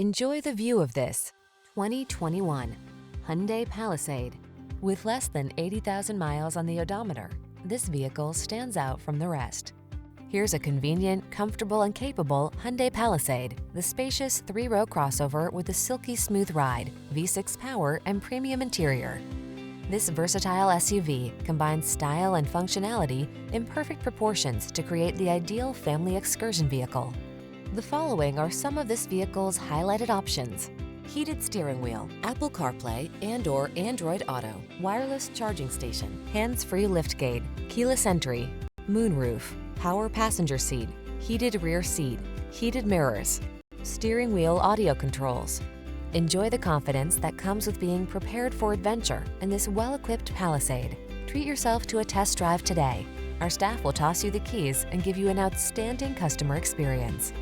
Enjoy the view of this 2021 Hyundai Palisade. With less than 80,000 miles on the odometer, this vehicle stands out from the rest. Here's a convenient, comfortable, and capable Hyundai Palisade, the spacious three-row crossover with a silky smooth ride, V6 power, and premium interior. This versatile SUV combines style and functionality in perfect proportions to create the ideal family excursion vehicle. The following are some of this vehicle's highlighted options: heated steering wheel, Apple CarPlay and/or Android Auto, wireless charging station, hands-free liftgate, keyless entry, moonroof, power passenger seat, heated rear seat, heated mirrors, steering wheel audio controls. Enjoy the confidence that comes with being prepared for adventure in this well-equipped Palisade. Treat yourself to a test drive today. Our staff will toss you the keys and give you an outstanding customer experience.